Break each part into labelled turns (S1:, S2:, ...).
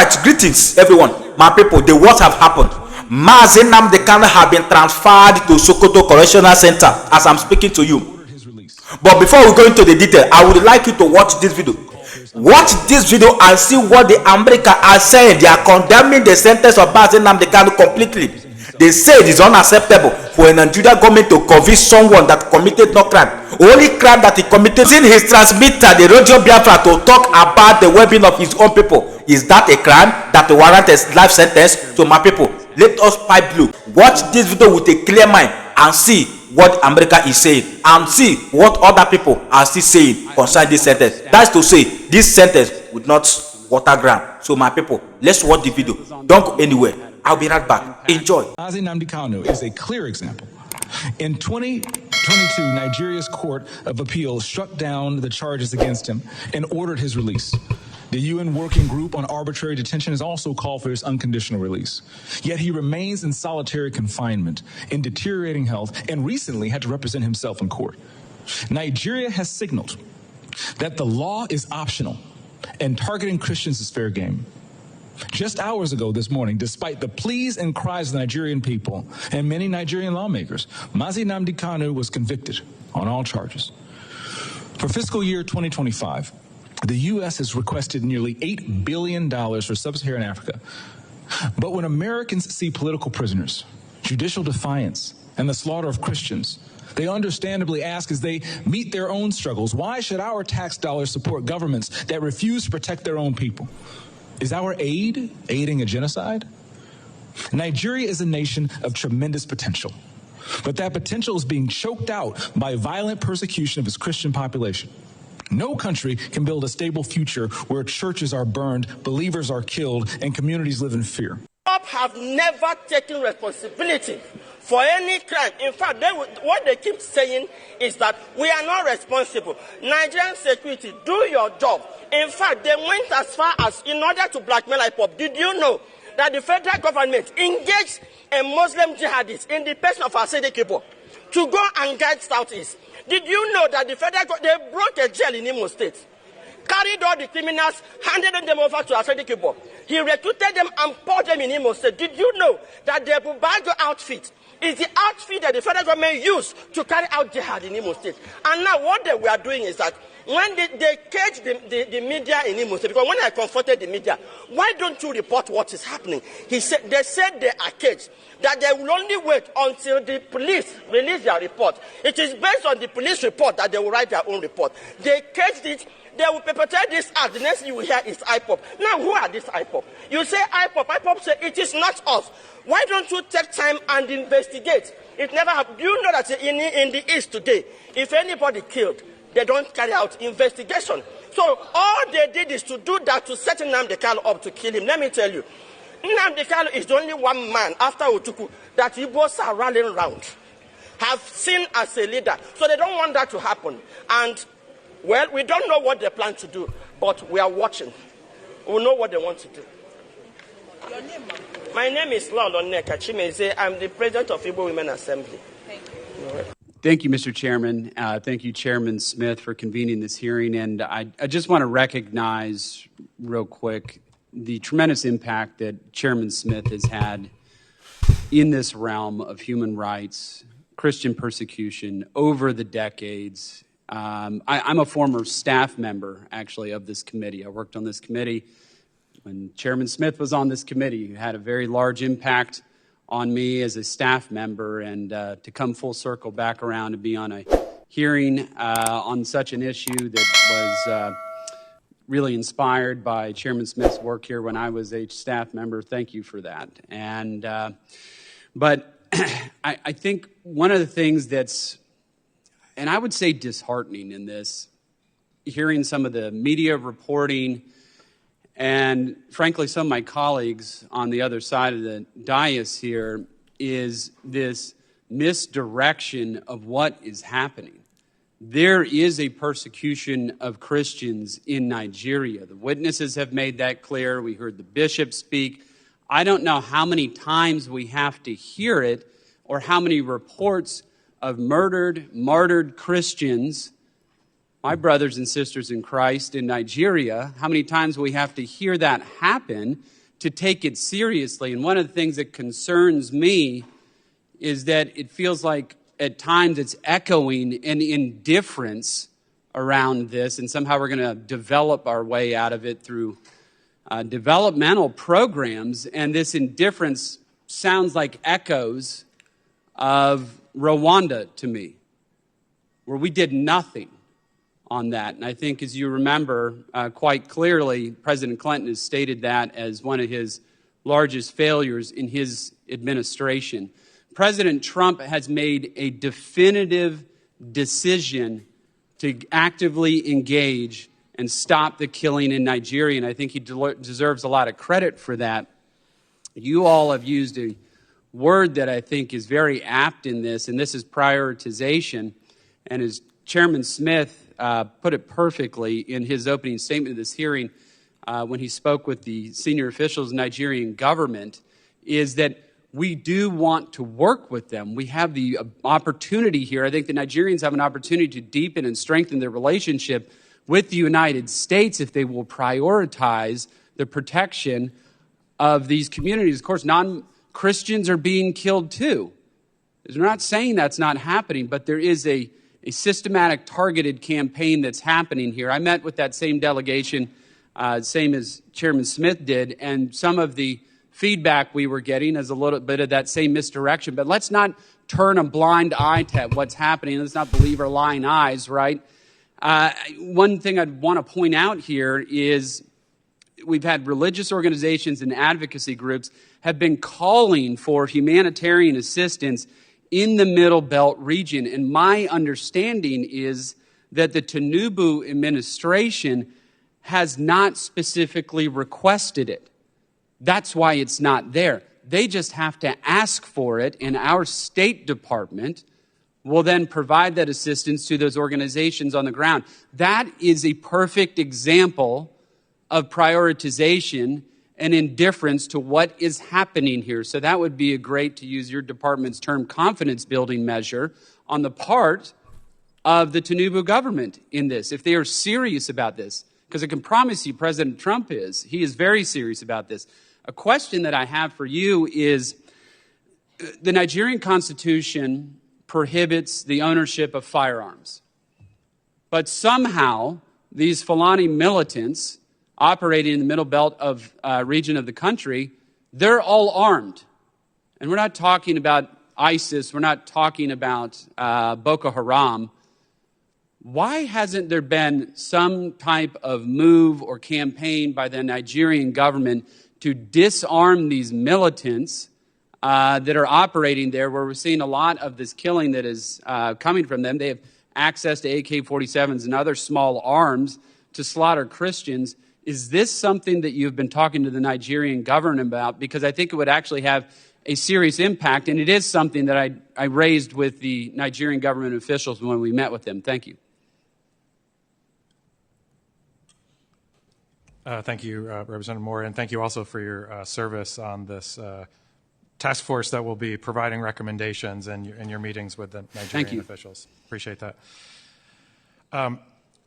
S1: right, greetings everyone. My people, the what have happened. Mazi Nnamdi Kanu have been transferred to Sokoto Correctional Center as I'm speaking to you. But before we go into the detail, I would like you to watch this video. Watch this video and see what the America are saying. They are condemning the sentence of Mazi Nnamdi Kanu completely. They say it is unacceptable for a Nigerian government to convict someone that committed no crime. Only crime that he committed in his transmitter, the radio Biafra, to talk about the well-being of his own people. Is that a crime that warrants a life sentence to my people? Let us pipe blue. Watch this video with a clear mind and see what America is saying and see what other people are still saying concerning this sentence. That's to say, this sentence would not water ground. So my people, let's watch the video. Don't go anywhere. I'll be right back. Enjoy.
S2: Mazi Nnamdi Kanu is a clear example. In 2022, Nigeria's Court of Appeal struck down the charges against him and ordered his release. The UN Working Group on Arbitrary Detention has also called for his unconditional release. Yet he remains in solitary confinement, in deteriorating health, and recently had to represent himself in court. Nigeria has signaled that the law is optional and targeting Christians is fair game. Just hours ago this morning, despite the pleas and cries of the Nigerian people and many Nigerian lawmakers, Mazi Nnamdi Kanu was convicted on all charges. For fiscal year 2025, the U.S. has requested nearly $8 billion for sub-Saharan Africa. But when Americans see political prisoners, judicial defiance, and the slaughter of Christians, they understandably ask as they meet their own struggles, why should our tax dollars support governments that refuse to protect their own people? Is our aid aiding a genocide? Nigeria is a nation of tremendous potential, but that potential is being choked out by violent persecution of its Christian population. No country can build a stable future where churches are burned, believers are killed, and communities live in fear.
S3: IPOB have never taken responsibility for any crime. In fact, what they keep saying is that we are not responsible. Nigerian security, do your job. In fact, they went as far as, in order to blackmail IPOB, did you know that the federal government engaged a Muslim jihadist in the person of Asedi Kibo to go and guide Southeast? Did you know that the federal government, they broke a jail in Imo State, carried all the criminals, handed them over to Asedi Kibo. He recruited them and poured them in Imo State. Did you know that the Bubago outfit is the outfit that the federal government used to carry out jihad in Imo State? And now what they were doing is that when they caged the media in Imo State, because when I confronted the media, why don't you report what is happening? They said they are caged, that they will only wait until the police release their report. It is based on the police report that they will write their own report. They caged it. They will perpetrate this act. The next thing you will hear is IPOB. Now, who are these IPOB? You say IPOB. IPOB say it is not us. Why don't you take time and investigate? It never happened. Do you know that in the East today, if anybody killed, they don't carry out investigation. So all they did is to do that to set Nnamdi Kanu up to kill him. Let me tell you, Nnamdi Kanu is the only one man after Otuku that Igbos are rallying around, have seen as a leader. So they don't want that to happen. And, well, we don't know what they plan to do, but we are watching. We know what they want to do. Your name, ma'am? My name is Lord Onneka Chimeze. I'm the president of Igbo Women Assembly. Thank you.
S4: Thank you, Mr. Chairman. Thank you, Chairman Smith, for convening this hearing. And I just want to recognize real quick the tremendous impact that Chairman Smith has had in this realm of human rights, Christian persecution over the decades. I'm a former staff member, actually, of this committee. I worked on this committee when Chairman Smith was on this committee. He had a very large impact on me as a staff member, and to come full circle back around and be on a hearing on such an issue that was really inspired by Chairman Smith's work here when I was a staff member. Thank you for that. And but I think one of the things that's, and I would say disheartening in this, hearing some of the media reporting and frankly, some of my colleagues on the other side of the dais here, is this misdirection of what is happening. There is a persecution of Christians in Nigeria. The witnesses have made that clear. We heard the bishop speak. I don't know how many times we have to hear it or how many reports of martyred Christians my brothers and sisters in Christ in Nigeria, how many times we have to hear that happen to take it seriously. And one of the things that concerns me is that it feels like at times it's echoing an indifference around this, and somehow we're going to develop our way out of it through developmental programs, and this indifference sounds like echoes of Rwanda to me, where we did nothing on that. And I think, as you remember quite clearly, President Clinton has stated that as one of his largest failures in his administration. President Trump has made a definitive decision to actively engage and stop the killing in Nigeria, and I think he deserves a lot of credit for that. You all have used a word that I think is very apt in this, and this is prioritization. And as Chairman Smith put it perfectly in his opening statement of this hearing when he spoke with the senior officials of the Nigerian government, is that we do want to work with them. We have the opportunity here. I think the Nigerians have an opportunity to deepen and strengthen their relationship with the United States if they will prioritize the protection of these communities. Of course, non-Christians are being killed too. We're not saying that's not happening, but there is a systematic, targeted campaign that's happening here. I met with that same delegation, same as Chairman Smith did, and some of the feedback we were getting is a little bit of that same misdirection. But let's not turn a blind eye to what's happening. Let's not believe our lying eyes, right? One thing I'd want to point out here is we've had religious organizations and advocacy groups have been calling for humanitarian assistance in the Middle Belt region. And my understanding is that the Tinubu administration has not specifically requested it. That's why it's not there. They just have to ask for it, and our State Department will then provide that assistance to those organizations on the ground. That is a perfect example of prioritization and indifference to what is happening here. So that would be a great, to use your department's term, confidence building measure on the part of the Tinubu government in this, if they are serious about this. Because I can promise you President Trump is. He is very serious about this. A question that I have for you is, the Nigerian Constitution prohibits the ownership of firearms. But somehow, these Fulani militants operating in the middle belt of region of the country, they're all armed. And we're not talking about ISIS. We're not talking about Boko Haram. Why hasn't there been some type of move or campaign by the Nigerian government to disarm these militants that are operating there, where we're seeing a lot of this killing that is coming from them? They have access to AK-47s and other small arms to slaughter Christians. Is this something that you've been talking to the Nigerian government about? Because I think it would actually have a serious impact, and it is something that I raised with the Nigerian government officials when we met with them. Thank you.
S5: Thank you, Representative Moore, and thank you also for your service on this task force that will be providing recommendations in your meetings with the Nigerian officials. Appreciate that.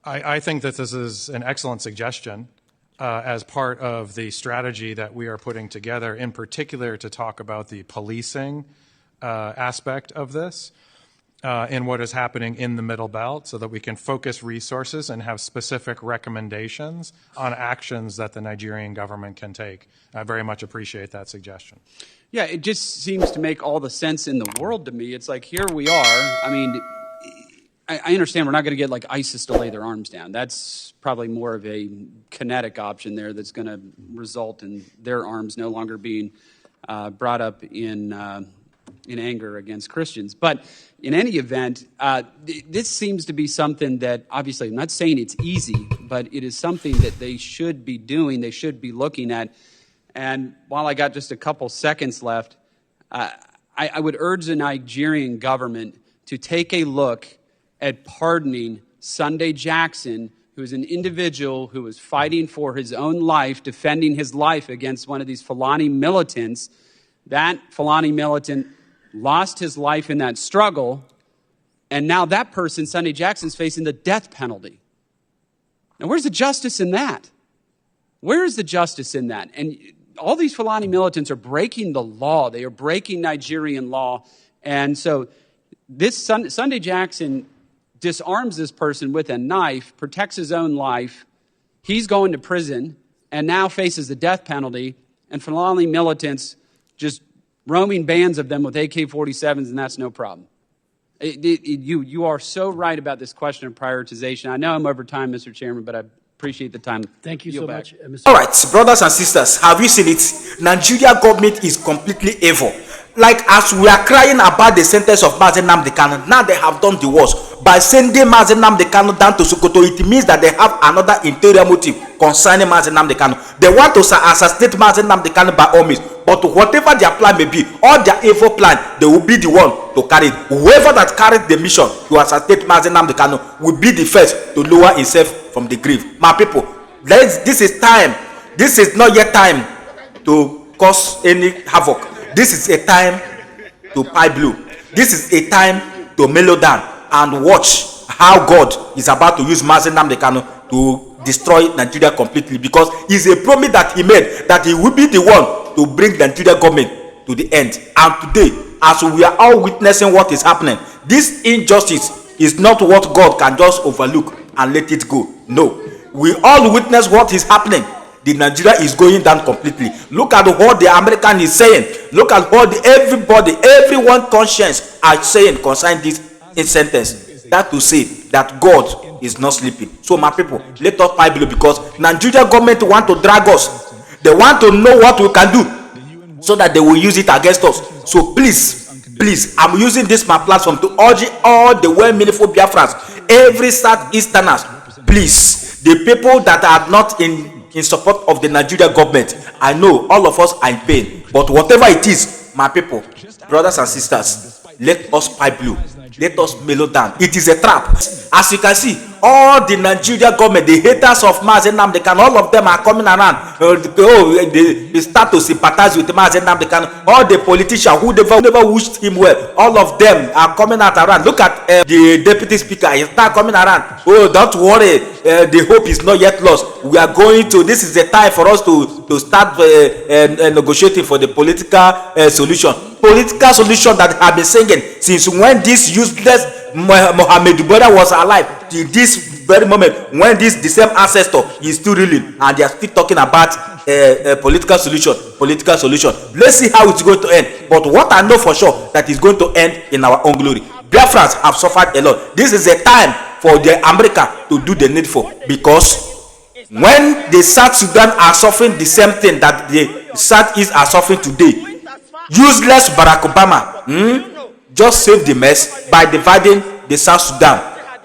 S5: I think that this is an excellent suggestion as part of the strategy that we are putting together, in particular to talk about the policing aspect of this and what is happening in the Middle Belt, so that we can focus resources and have specific recommendations on actions that the Nigerian government can take. I very much appreciate that suggestion.
S4: Yeah, it just seems to make all the sense in the world to me. It's like, here we are. I mean, I understand we're not going to get like ISIS to lay their arms down. That's probably more of a kinetic option there that's going to result in their arms no longer being brought up in anger against Christians. But in any event, this seems to be something that, obviously, I'm not saying it's easy, but it is something that they should be doing, they should be looking at. And while I got just a couple seconds left, I would urge the Nigerian government to take a look at pardoning Sunday Jackson, who is an individual who was fighting for his own life, defending his life against one of these Fulani militants. That Fulani militant lost his life in that struggle, and now that person, Sunday Jackson, is facing the death penalty. Now, where's the justice in that? Where is the justice in that? And all these Fulani militants are breaking the law. They are breaking Nigerian law. And so this Sunday Jackson disarms this person with a knife, protects his own life. He's going to prison and now faces the death penalty. And Fulani militants just roaming bands of them with AK-47s, and that's no problem. You are so right about this question of prioritization. I know I'm over time, Mr. Chairman, but I appreciate the time.
S6: Thank you so much, Mr.
S1: All right, brothers and sisters, have you seen it? Nigeria government is completely evil. Like, as we are crying about the sentence of Nnamdi Kanu, now they have done the worst. By sending Nnamdi Kanu down to Sokoto, it means that they have another interior motive concerning Nnamdi Kanu. They want to assassinate Nnamdi Kanu by all means. But whatever their plan may be, or their evil plan, they will be the one to carry it. Whoever that carried the mission to assassinate Nnamdi Kanu will be the first to lower himself from the grave. My people, this is time. This is not yet time to cause any havoc. This is a time to pie blue. This is a time to mellow down and watch how God is about to use Nnamdi Kanu to destroy Nigeria completely, because it's a promise that he made that he will be the one to bring the Nigeria government to the end. And today, as we are all witnessing what is happening, this injustice is not what God can just overlook and let it go. No, we all witness what is happening. The Nigeria is going down completely. Look at what the American is saying. Look at what everyone conscience are saying concerning this sentence. That to say that God is not sleeping. So my people, let us pray below, because Nigeria government want to drag us. They want to know what we can do so that they will use it against us. So please, I'm using this my platform to urge all the well-meaningful Biafrans, every Southeasterners, please, the people that are not in support of the Nigeria government. I know all of us are in pain, but whatever it is, my people, brothers and sisters, let us pipe blue. Let us mellow down. It is a trap. As you can see, all the Nigeria government, the haters of Nnamdi Kanu, all of them are coming around. They start to sympathize with Nnamdi Kanu. All the politicians who never wished him well, all of them are coming out around. Look at the deputy speaker. He start coming around. Oh, don't worry. The hope is not yet lost. We are going to. This is the time for us to start negotiating for the political solution. Political solution that have been singing since when this useless Mohammed brother was alive, till this very moment, when the same ancestor is still ruling, and they are still talking about political solution. Let's see how it's going to end. But what I know for sure, that is going to end in our own glory. Biafrans have suffered a lot. This is a time for the America to do the needful, because when the South Sudan are suffering the same thing that the Southeast are suffering today, useless Barack Obama just saved the mess by dividing the South Sudan.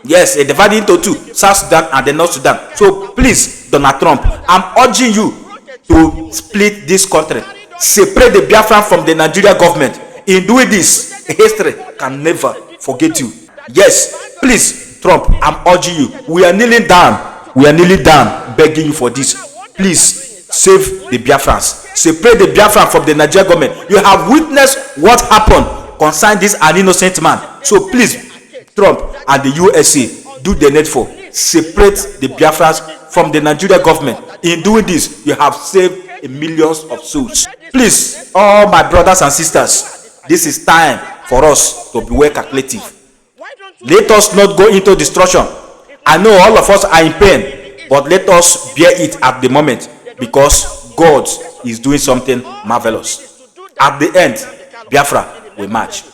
S1: Yes, dividing into two, South Sudan and the North Sudan. So please, Donald Trump, I'm urging you to split this country, separate the Biafran from the Nigeria government. In doing this, history can never forget you. Yes, please, Trump, I'm urging you. We are kneeling down, begging you for this. Please save the Biafrans, separate the Biafran from the Nigeria government. You have witnessed what happened concerning this an innocent man. So please, Trump and the USA, do the needful. Separate the Biafrans from the Nigeria government. In doing this, you have saved millions of souls. Please, all my brothers and sisters, this is time for us to be well calculative. Let us not go into destruction. I know all of us are in pain, but let us bear it at the moment, because God is doing something marvelous. At the end, Biafra will march.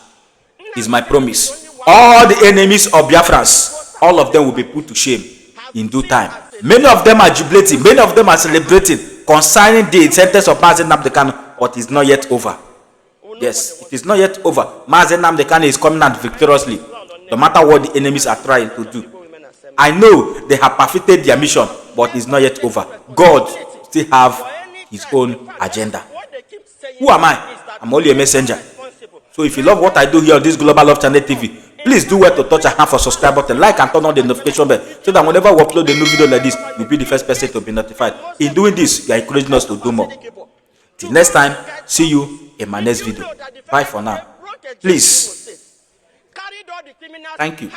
S1: Is my promise. All the enemies of Biafrans, all of them will be put to shame in due time. Many of them are jubilating, many of them are celebrating concerning the sentence of Nnamdi Kanu, but it's not yet over. Yes, it is not yet over. Nnamdi Kanu is coming out victoriously, no matter what the enemies are trying to do. I know they have perfected their mission, but it's not yet over. God still have his own agenda. Who am I? I'm only a messenger. So if you love what I do here on this Global Love Channel TV, please do well to touch a hand for subscribe button, like and turn on the notification bell, so that whenever we upload a new video like this, you'll be the first person to be notified. In doing this, you are encouraging us to do more. Till next time, see you in my next video. Bye for now. Please. Thank you.